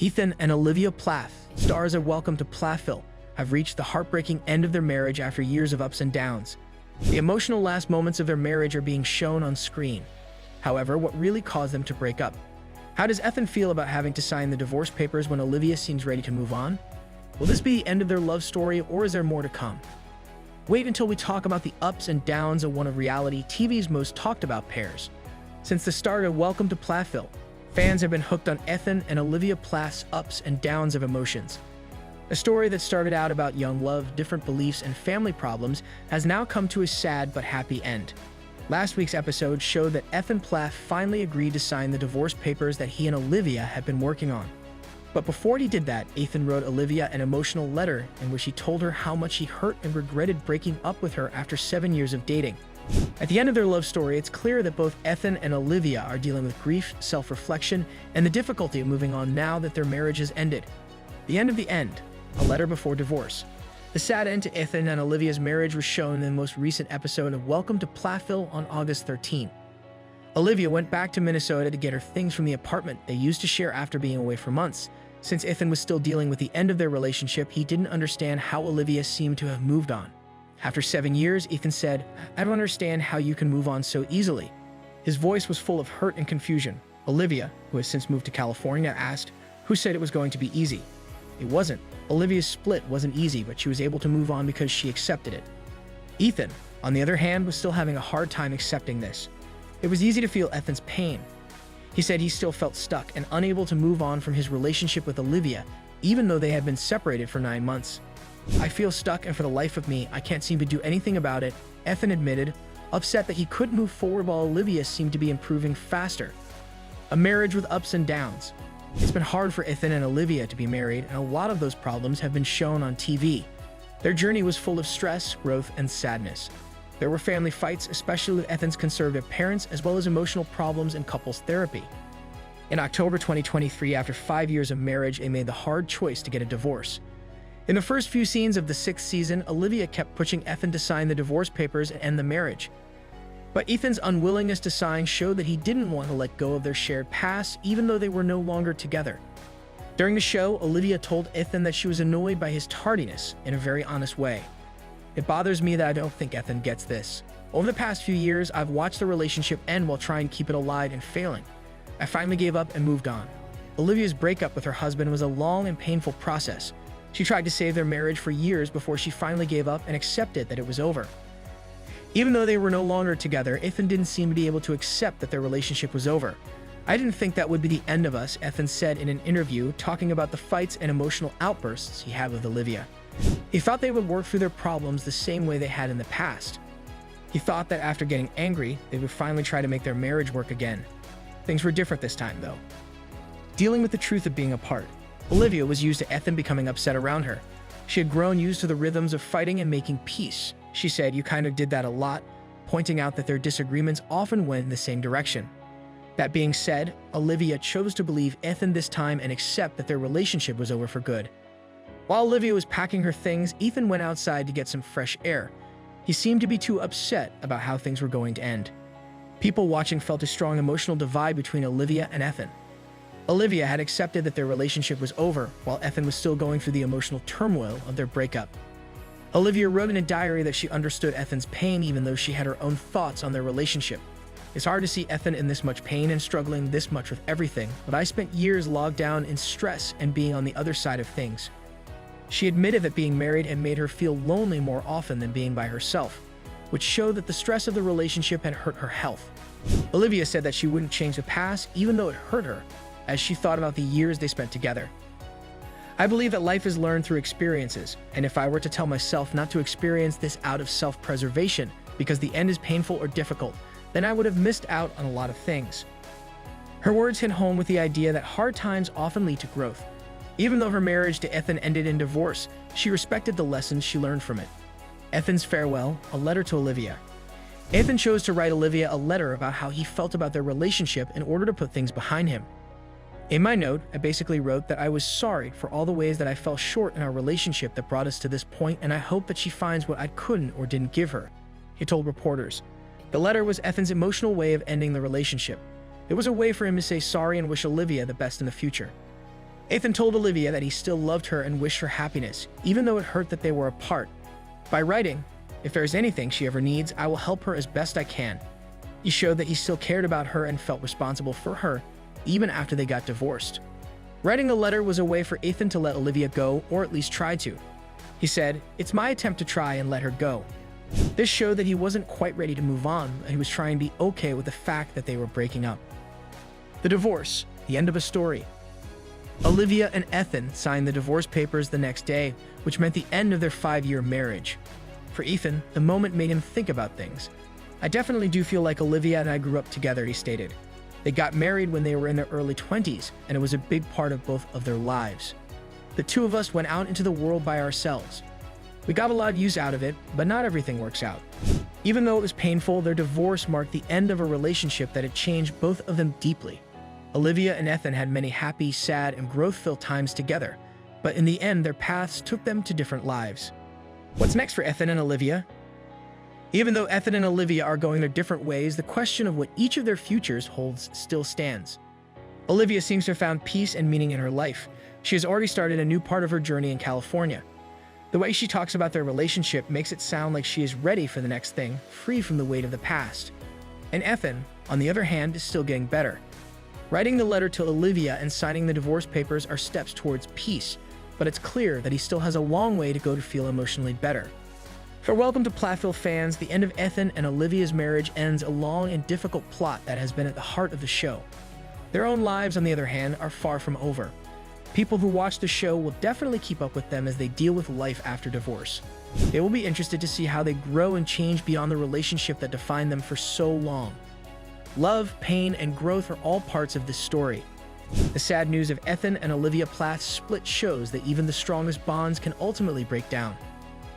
Ethan and Olivia Plath, stars of Welcome to Plathville, have reached the heartbreaking end of their marriage after years of ups and downs. The emotional last moments of their marriage are being shown on screen. However, what really caused them to break up? How does Ethan feel about having to sign the divorce papers when Olivia seems ready to move on? Will this be the end of their love story, or is there more to come? Wait until we talk about the ups and downs of one of reality TV's most talked about pairs. Since the start of Welcome to Plathville, fans have been hooked on Ethan and Olivia Plath's ups and downs of emotions. A story that started out about young love, different beliefs, and family problems has now come to a sad but happy end. Last week's episode showed that Ethan Plath finally agreed to sign the divorce papers that he and Olivia had been working on. But before he did that, Ethan wrote Olivia an emotional letter in which he told her how much he hurt and regretted breaking up with her after 7 years of dating. At the end of their love story, it's clear that both Ethan and Olivia are dealing with grief, self-reflection, and the difficulty of moving on now that their marriage has ended. The end of the end, a letter before divorce. The sad end to Ethan and Olivia's marriage was shown in the most recent episode of Welcome to Plathville on August 13. Olivia went back to Minnesota to get her things from the apartment they used to share after being away for months. Since Ethan was still dealing with the end of their relationship, he didn't understand how Olivia seemed to have moved on. After 7 years, Ethan said, "I don't understand how you can move on so easily." His voice was full of hurt and confusion. Olivia, who has since moved to California, asked, "Who said it was going to be easy?" It wasn't. Olivia's split wasn't easy, but she was able to move on because she accepted it. Ethan, on the other hand, was still having a hard time accepting this. It was easy to feel Ethan's pain. He said he still felt stuck and unable to move on from his relationship with Olivia, even though they had been separated for 9 months. "I feel stuck, and for the life of me, I can't seem to do anything about it," Ethan admitted, upset that he couldn't move forward while Olivia seemed to be improving faster. A marriage with ups and downs. It's been hard for Ethan and Olivia to be married, and a lot of those problems have been shown on TV. Their journey was full of stress, growth, and sadness. There were family fights, especially with Ethan's conservative parents, as well as emotional problems and couples therapy. In October 2023, after 5 years of marriage, they made the hard choice to get a divorce. In the first few scenes of the 6th season, Olivia kept pushing Ethan to sign the divorce papers and end the marriage. But Ethan's unwillingness to sign showed that he didn't want to let go of their shared past, even though they were no longer together. During the show, Olivia told Ethan that she was annoyed by his tardiness in a very honest way. "It bothers me that I don't think Ethan gets this. Over the past few years, I've watched the relationship end while trying to keep it alive and failing. I finally gave up and moved on." Olivia's breakup with her husband was a long and painful process. She tried to save their marriage for years before she finally gave up and accepted that it was over. Even though they were no longer together, Ethan didn't seem to be able to accept that their relationship was over. "I didn't think that would be the end of us," Ethan said in an interview, talking about the fights and emotional outbursts he had with Olivia. He thought they would work through their problems the same way they had in the past. He thought that after getting angry, they would finally try to make their marriage work again. Things were different this time, though. Dealing with the truth of being apart. Olivia was used to Ethan becoming upset around her. She had grown used to the rhythms of fighting and making peace. She said, "You kind of did that a lot," pointing out that their disagreements often went in the same direction. That being said, Olivia chose to believe Ethan this time and accept that their relationship was over for good. While Olivia was packing her things, Ethan went outside to get some fresh air. He seemed to be too upset about how things were going to end. People watching felt a strong emotional divide between Olivia and Ethan. Olivia had accepted that their relationship was over, while Ethan was still going through the emotional turmoil of their breakup. Olivia wrote in a diary that she understood Ethan's pain even though she had her own thoughts on their relationship. "It's hard to see Ethan in this much pain and struggling this much with everything, but I spent years logged down in stress and being on the other side of things." She admitted that being married had made her feel lonely more often than being by herself, which showed that the stress of the relationship had hurt her health. Olivia said that she wouldn't change the past even though it hurt her, as she thought about the years they spent together. "I believe that life is learned through experiences, and if I were to tell myself not to experience this out of self-preservation because the end is painful or difficult, then I would have missed out on a lot of things." Her words hit home with the idea that hard times often lead to growth. Even though her marriage to Ethan ended in divorce, she respected the lessons she learned from it. Ethan's farewell, a letter to Olivia. Ethan chose to write Olivia a letter about how he felt about their relationship in order to put things behind him. "In my note, I basically wrote that I was sorry for all the ways that I fell short in our relationship that brought us to this point, and I hope that she finds what I couldn't or didn't give her," he told reporters. The letter was Ethan's emotional way of ending the relationship. It was a way for him to say sorry and wish Olivia the best in the future. Ethan told Olivia that he still loved her and wished her happiness, even though it hurt that they were apart. By writing, "If there's anything she ever needs, I will help her as best I can." He showed that he still cared about her and felt responsible for her, even after they got divorced. Writing a letter was a way for Ethan to let Olivia go, or at least try to. He said, "It's my attempt to try and let her go." This showed that he wasn't quite ready to move on, and he was trying to be okay with the fact that they were breaking up. The divorce, the end of a story. Olivia and Ethan signed the divorce papers the next day, which meant the end of their 5-year marriage. For Ethan, the moment made him think about things. "I definitely do feel like Olivia and I grew up together," he stated. They got married when they were in their early 20s, and it was a big part of both of their lives. "The two of us went out into the world by ourselves. We got a lot of use out of it, but not everything works out." Even though it was painful, their divorce marked the end of a relationship that had changed both of them deeply. Olivia and Ethan had many happy, sad, and growth-filled times together, but in the end, their paths took them to different lives. What's next for Ethan and Olivia? Even though Ethan and Olivia are going their different ways, the question of what each of their futures holds still stands. Olivia seems to have found peace and meaning in her life. She has already started a new part of her journey in California. The way she talks about their relationship makes it sound like she is ready for the next thing, free from the weight of the past. And Ethan, on the other hand, is still getting better. Writing the letter to Olivia and signing the divorce papers are steps towards peace, but it's clear that he still has a long way to go to feel emotionally better. For Welcome to Plathville fans, the end of Ethan and Olivia's marriage ends a long and difficult plot that has been at the heart of the show. Their own lives, on the other hand, are far from over. People who watch the show will definitely keep up with them as they deal with life after divorce. They will be interested to see how they grow and change beyond the relationship that defined them for so long. Love, pain, and growth are all parts of this story. The sad news of Ethan and Olivia Plath's split shows that even the strongest bonds can ultimately break down.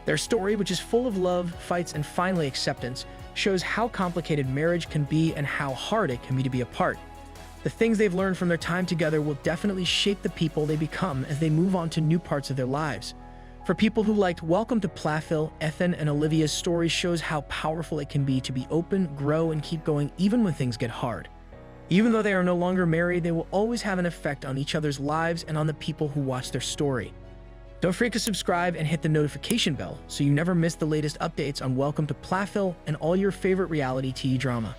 Their story, which is full of love, fights, and finally acceptance, shows how complicated marriage can be and how hard it can be to be apart. The things they've learned from their time together will definitely shape the people they become as they move on to new parts of their lives. For people who liked Welcome to Plathville, Ethan and Olivia's story shows how powerful it can be to be open, grow, and keep going even when things get hard. Even though they are no longer married, they will always have an effect on each other's lives and on the people who watch their story. Don't forget to subscribe and hit the notification bell so you never miss the latest updates on Welcome to Plathville and all your favorite reality TV drama.